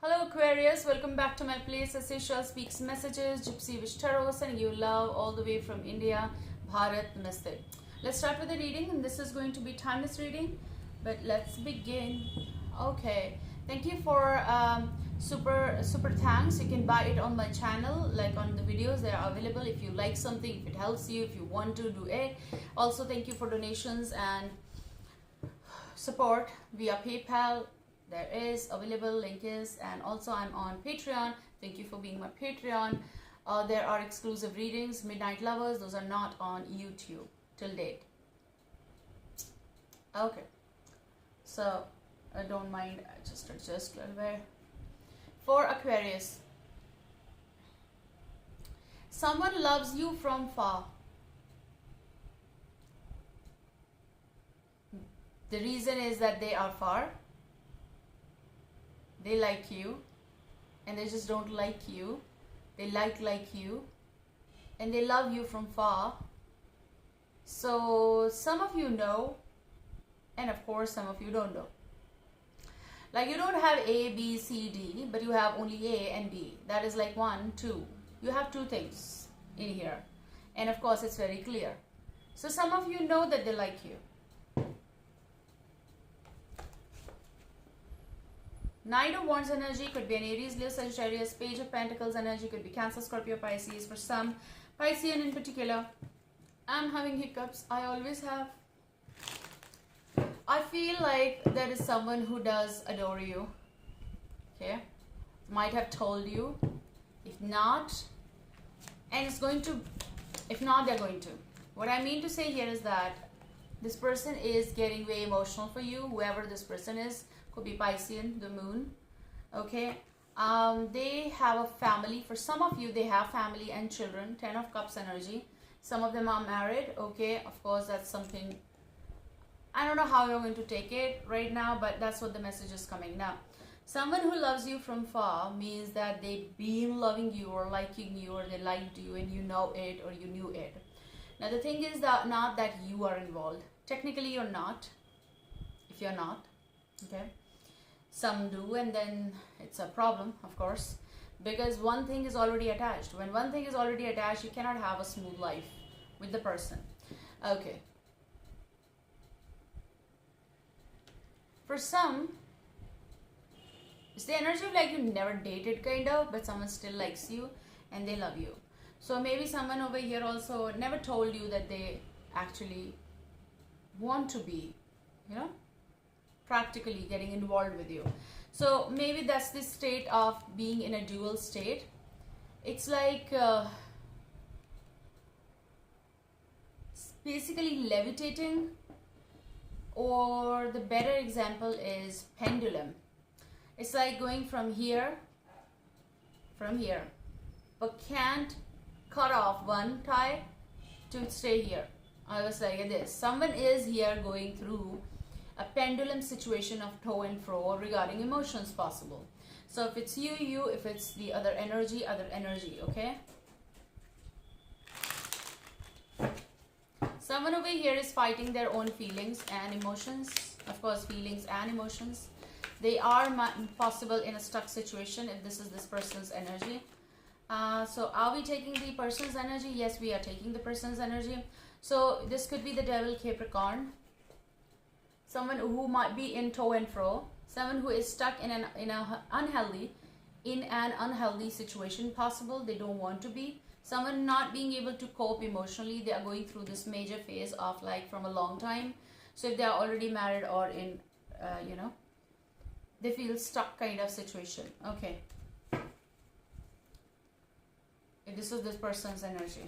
Hello Aquarius, welcome back to my place. Sashellspeaksmessages, speaks messages, Gypsy wish tarot, and you love all the way from India, Bharat, Namaste. Let's start with the reading, and this is going to be timeless reading, but let's begin. Okay, thank you for super thanks. You can buy it on my channel, like on the videos. They are available. If you like something, if it helps you, if you want to do it. Also, thank you for donations and support via PayPal. There is available, link is, and also I'm on Patreon. Thank you for being my Patreon. There are exclusive readings, Midnight Lovers. Those are not on YouTube till date. Okay, so I don't mind. I just adjust a little bit. For Aquarius, someone loves you from far. The reason is that they are far. They like you, and they just don't like you. They like you, and they love you from far. So some of you know, and of course some of you don't know. Like you don't have A, B, C, D, but you have only A and B. That is like 1, 2. You have 2 things in here, and of course it's very clear. So some of you know that they like you. Knight of Wands energy could be an Aries, Leo, Sagittarius. Page of Pentacles energy could be Cancer, Scorpio, Pisces. For some, Piscean in particular. I'm having hiccups. I always have. I feel like there is someone who does adore you. Okay? Might have told you. If not, and it's going to, if not, they're going to. What I mean to say here is that this person is getting very emotional for you, whoever this person is. Could be Piscean, the moon. Okay, they have a family. For some of you, they have family and children. 10 of Cups energy. Some of them are married. Okay, of course, that's something. I don't know how you're going to take it right now, but that's what the message is coming now. Someone who loves you from far means that they've been loving you or liking you, or they liked you and you know it or you knew it. Now the thing is that not that you are involved. Technically you're not. If you're not, okay. Some do, and then it's a problem, of course, because one thing is already attached. When one thing is already attached, you cannot have a smooth life with the person. Okay. For some, it's the energy of like you never dated kind of, but someone still likes you and they love you. So maybe someone over here also never told you that they actually want to be, you know, practically getting involved with you. So maybe that's the state of being in a dual state. It's like it's basically levitating, or the better example is pendulum. It's like going from here, but can't cut off one tie to stay here. I was like this. Someone is here going through a pendulum situation of to and fro regarding emotions possible. So if it's you, if it's the other energy, okay? Someone over here is fighting their own feelings and emotions. Of course, feelings and emotions. They are possible in a stuck situation if this is this person's energy. So are we taking the person's energy? Yes, we are taking the person's energy. So this could be the Devil, Capricorn. Someone who might be in to and fro, someone who is stuck in an unhealthy situation possible. They don't want to be. Someone not being able to cope emotionally. They are going through this major phase of like from a long time. So if they are already married or in, you know, they feel stuck kind of situation. Okay. If this is this person's energy.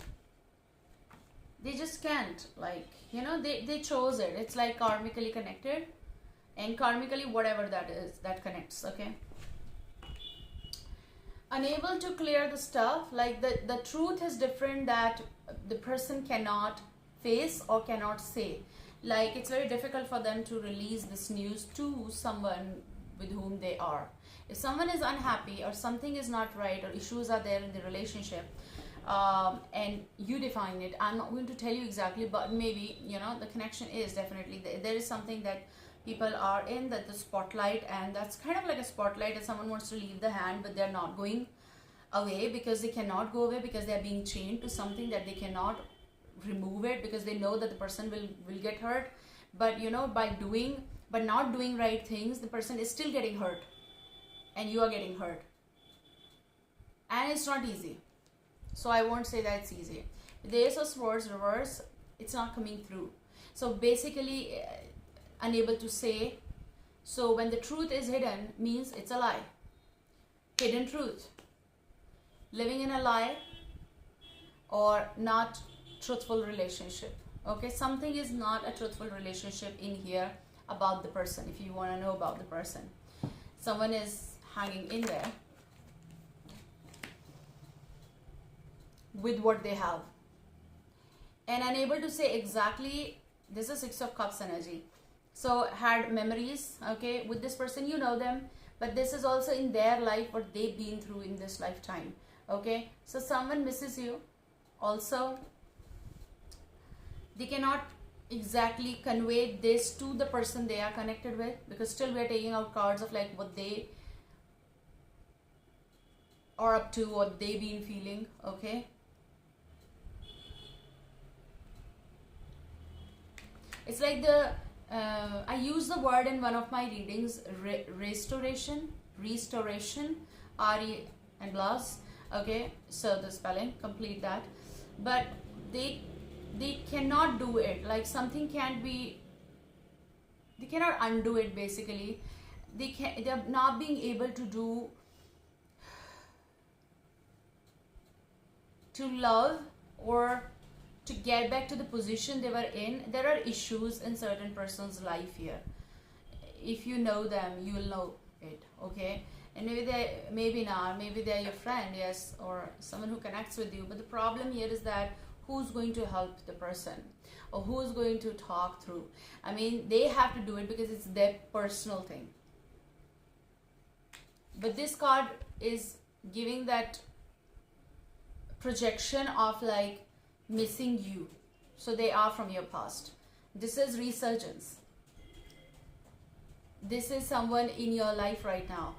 They just can't, like, you know, they chose it. It's like karmically connected, and karmically whatever that is, that connects, okay? Unable to clear the stuff, like the truth is different that the person cannot face or cannot say. Like it's very difficult for them to release this news to someone with whom they are. If someone is unhappy or something is not right or issues are there in the relationship, and you define it, I'm not going to tell you exactly, but maybe, you know, the connection is definitely there is something that people are in that the spotlight, and that's kind of like a spotlight, and someone wants to leave the hand, but they're not going away because they cannot go away, because they're being chained to something that they cannot remove it, because they know that the person will get hurt. But you know, by not doing right things, the person is still getting hurt, and you are getting hurt, and it's not easy. So I won't say that it's easy. The Ace of Swords reverse, it's not coming through. So basically unable to say. So when the truth is hidden, means it's a lie. Hidden truth. Living in a lie, or not truthful relationship. Okay, something is not a truthful relationship in here about the person. If you want to know about the person, someone is hanging in there with what they have and unable to say exactly. This is Six of Cups energy. So had memories, okay, with this person, you know them, but this is also in their life, what they've been through in this lifetime. Okay, so someone misses you also. They cannot exactly convey this to the person they are connected with, because still we are taking out cards of like what they are up to, what they've been feeling. Okay, it's like the I use the word in one of my readings, restoration, R-E and loss. Okay, so the spelling, complete that. But they cannot do it. Like something can't be, they cannot undo it basically. They're not being able to do, to love or to get back to the position they were in. There are issues in certain person's life here. If you know them, you will know it. Okay, and maybe not, maybe they're your friend, yes, or someone who connects with you. But the problem here is that who's going to help the person, or who's going to talk through? I mean, they have to do it because it's their personal thing. But this card is giving that projection of like missing you. So they are from your past. This is resurgence. This is someone in your life right now,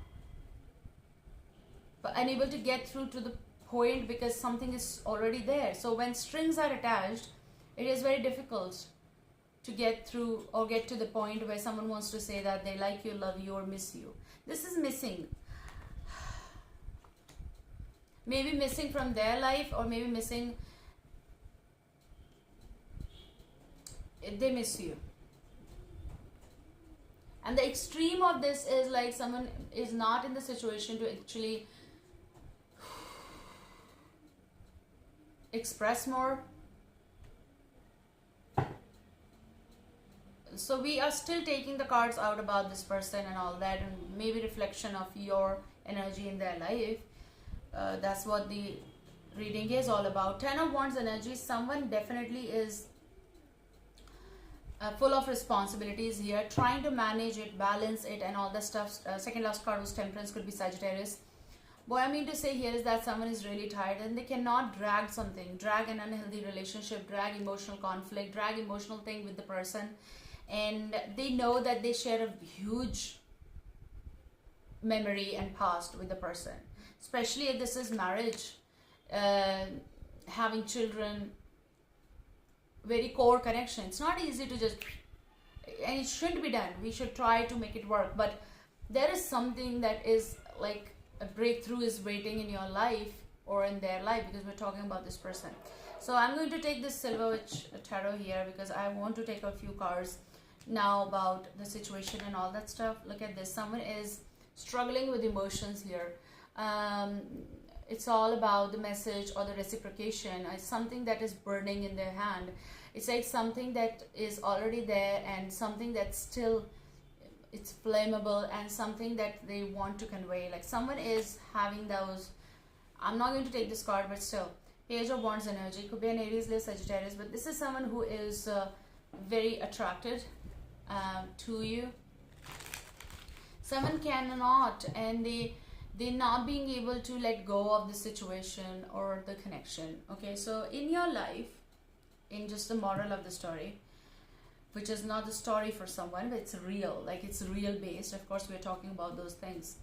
but unable to get through to the point because something is already there. So when strings are attached, it is very difficult to get through or get to the point where someone wants to say that they like you, love you, or miss you. This is missing. Maybe missing from their life, or maybe missing, they miss you. And the extreme of this is like someone is not in the situation to actually express more. So we are still taking the cards out about this person and all that, and maybe reflection of your energy in their life. That's what the reading is all about. 10 of Wands energy. Someone definitely is full of responsibilities here, trying to manage it, balance it, and all the stuff. Second last card was Temperance, could be Sagittarius. What I mean to say here is that someone is really tired and they cannot drag something, drag an unhealthy relationship, drag emotional conflict, drag emotional thing with the person. And they know that they share a huge memory and past with the person, especially if this is marriage, having children, very core connection. It's not easy to just, and it shouldn't be done. We should try to make it work, but there is something that is like a breakthrough is waiting in your life or in their life, because we're talking about this person. So I'm going to take this Silver Witch Tarot here because I want to take a few cards now about the situation and all that stuff. Look at this. Someone is struggling with emotions here. It's all about the message or the reciprocation. It's something that is burning in their hand. It's like something that is already there and something that's still, it's flammable, and something that they want to convey. Like someone is having those, I'm not going to take this card, but still, Page of Wands energy. Could be an Aries, Leo, Sagittarius, but this is someone who is very attracted to you. Someone cannot, and they're not being able to let go of the situation or the connection. Okay, so in your life, in just the moral of the story, which is not the story for someone, but it's real, like it's real based. Of course, we're talking about those things.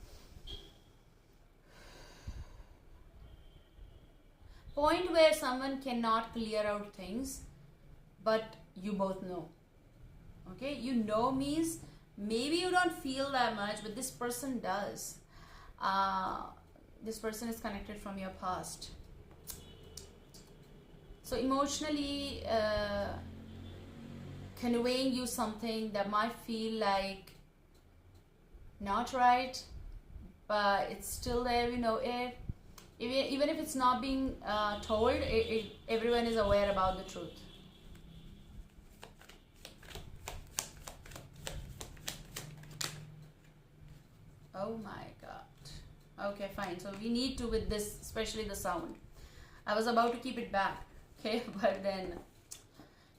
Point where someone cannot clear out things, but you both know. Okay, you know means maybe you don't feel that much, but this person does. This person is connected from your past. So emotionally conveying you something that might feel like not right, but it's still there, we know it. Even if it's not being told, everyone is aware about the truth. Oh my god. Okay, fine. So we need to, with this, especially the sound. I was about to keep it back, okay, but then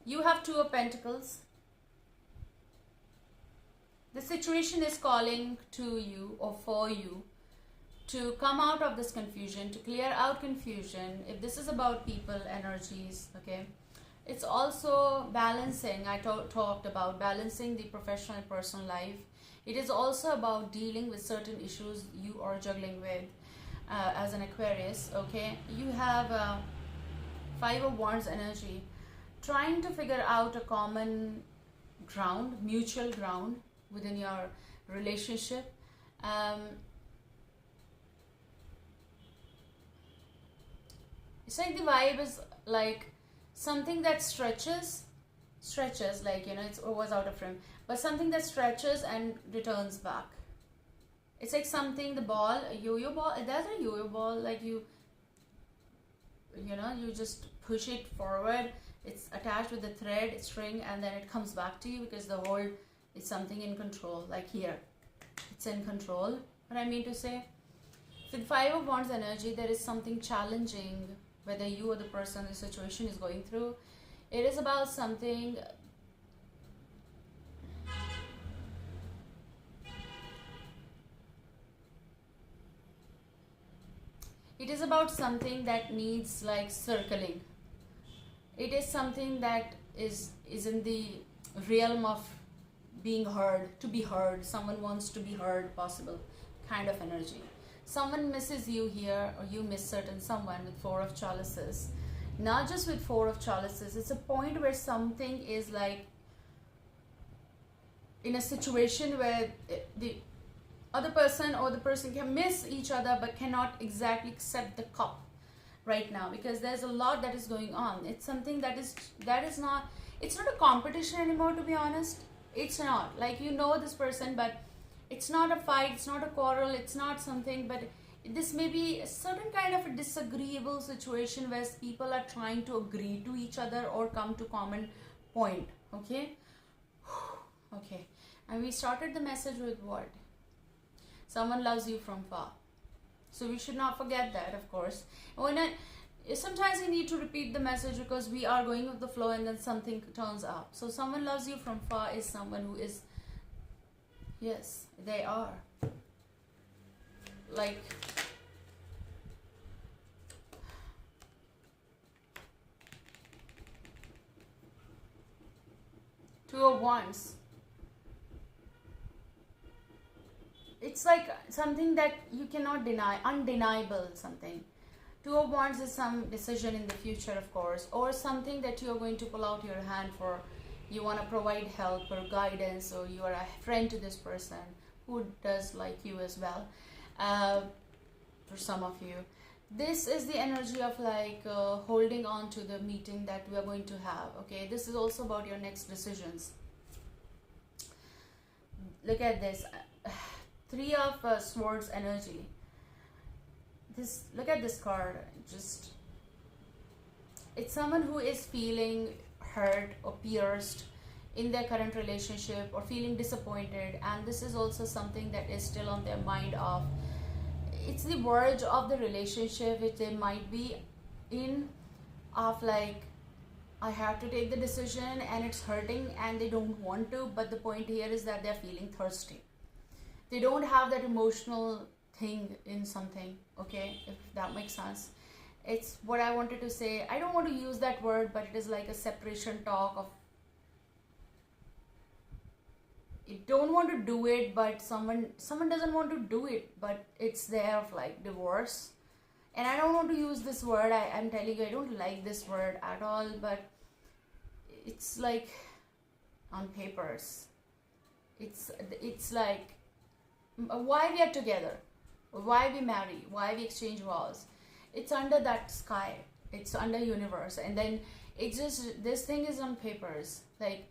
you have Two of Pentacles. The situation is calling to you or for you to come out of this confusion, to clear out confusion. If this is about people, energies, okay, it's also balancing. I talked about balancing the professional and personal life. It is also about dealing with certain issues you are juggling with as an Aquarius, okay. You have Five of Wands energy, trying to figure out a common ground, mutual ground within your relationship. It's like the vibe is like something that stretches, like, you know, it was out of frame, but something that stretches and returns back. It's like something, the ball, a yo-yo ball, that's a yo-yo ball, like you know, you just push it forward, it's attached with the thread, string, and then it comes back to you because the whole is something in control, like here, it's in control, what I mean to say. With Five of Wands energy, there is something challenging, whether you or the person, the situation is going through. It is about something, it is about something that needs like circling. It is something that is in the realm of being heard, to be heard. Someone wants to be heard, possible kind of energy. Someone misses you here, or you miss certain someone with Four of Chalices. Not just with Four of Chalices, it's a point where something is like in a situation where the other person or the person can miss each other but cannot exactly accept the cup right now, because there's a lot that is going on. It's something that is not, it's not a competition anymore, to be honest. It's not like, you know, this person, but it's not a fight, it's not a quarrel, it's not something, but this may be a certain kind of a disagreeable situation where people are trying to agree to each other or come to common point, okay. Okay, and we started the message with what? Someone loves you from far. So we should not forget that, of course. Sometimes we need to repeat the message because we are going with the flow and then something turns up. So someone loves you from far is someone who is, yes, they are. Like, Two of Wands. It's like something that you cannot deny, undeniable something. Two of Wands is some decision in the future, of course, or something that you're going to pull out your hand for. You want to provide help or guidance, or you are a friend to this person who does like you as well. For some of you, this is the energy of like holding on to the meeting that we are going to have, okay. This is also about your next decisions. Look at this. Three of Swords energy. This, look at this card. Just, it's someone who is feeling hurt or pierced in their current relationship or feeling disappointed, and this is also something that is still on their mind of, it's the verge of the relationship which they might be in, of like, I have to take the decision and it's hurting and they don't want to, but the point here is that they're feeling thirsty. They don't have that emotional thing in something, okay, if that makes sense. It's what I wanted to say. I don't want to use that word, but it is like a separation talk of you don't want to do it, but someone doesn't want to do it, but it's there of like divorce. And I don't want to use this word, I'm telling you, I don't like this word at all, but it's like on papers, it's like, why we are together, why we marry, why we exchange vows, it's under that sky, it's under universe, and then it's just, this thing is on papers, like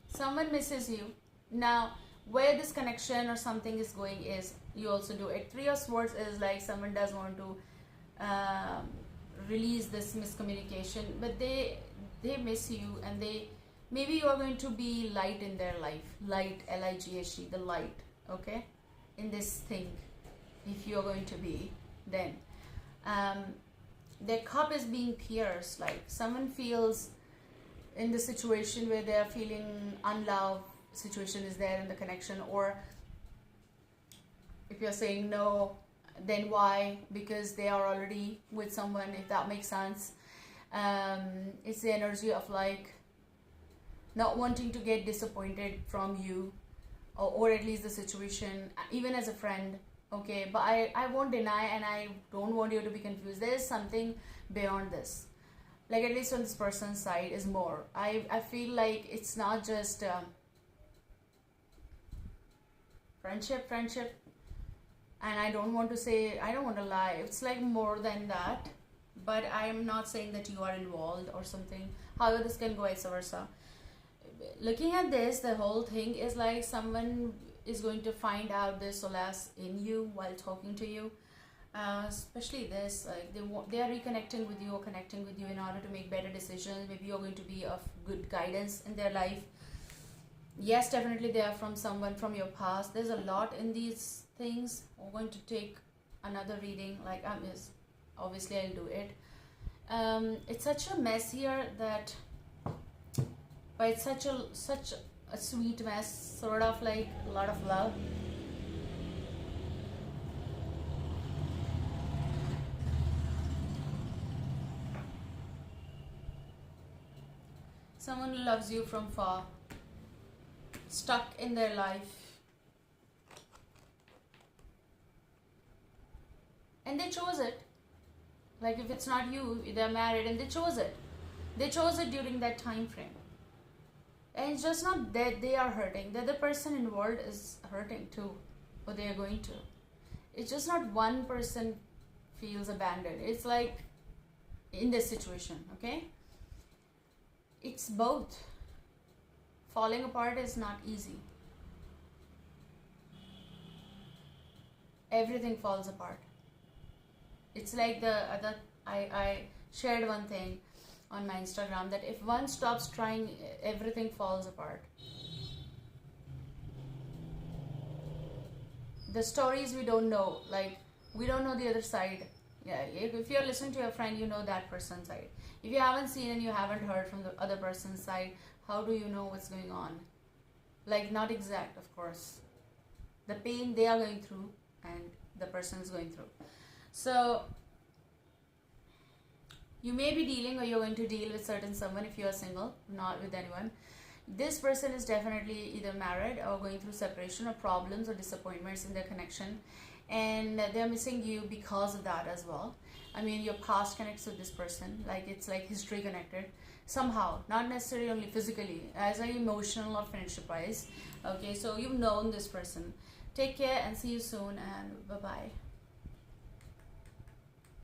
someone misses you. Now where this connection or something is going is, you also do it. Three of Swords is like someone does want to release this miscommunication, but they miss you, and maybe you are going to be light in their life, light, L-I-G-H-T, the light, okay, in this thing, if you are going to be, then their cup is being pierced, like someone feels in the situation where they are feeling unloved, situation is there in the connection, or if you're saying no, then why? Because they are already with someone, if that makes sense. It's the energy of like not wanting to get disappointed from you, or at least the situation, even as a friend, okay, but I won't deny, and I don't want you to be confused, there is something beyond this, like at least on this person's side is more. I feel like it's not just friendship, and I don't want to say, I don't want to lie, it's like more than that, but I'm not saying that you are involved or something. However, this can go vice versa. Looking at this, the whole thing is like someone is going to find out this solace in you while talking to you, especially this, like they are reconnecting with you or connecting with you in order to make better decisions. Maybe you're going to be of good guidance in their life. Yes, definitely they are from someone from your past. There's a lot in these things. We're going to take another reading, like obviously I'll do it. It's such a mess here that, but it's such a sweet mess, sort of like a lot of love. Someone who loves you from far, stuck in their life, and they chose it. Like if it's not you, they're married and they chose it. They chose it during that time frame. And it's just not that they are hurting, the other person involved is hurting too, or they are going to. It's just not one person feels abandoned. It's like in this situation, okay? It's both. Falling apart is not easy. Everything falls apart. It's like I shared one thing on my Instagram, that if one stops trying, everything falls apart. The stories we don't know, like we don't know the other side. Yeah, if you're listening to your friend, you know that person's side. If you haven't seen and you haven't heard from the other person's side, how do you know what's going on? Like not exact, of course. The pain they are going through and the person is going through. So you may be dealing, or you're going to deal with certain someone if you are single, not with anyone. This person is definitely either married or going through separation or problems or disappointments in their connection, and they're missing you because of that as well. I mean, your past connects with this person, like it's like history connected somehow, not necessarily only physically, as like emotional or friendship wise. Okay, so you've known this person. Take care and see you soon, and bye bye.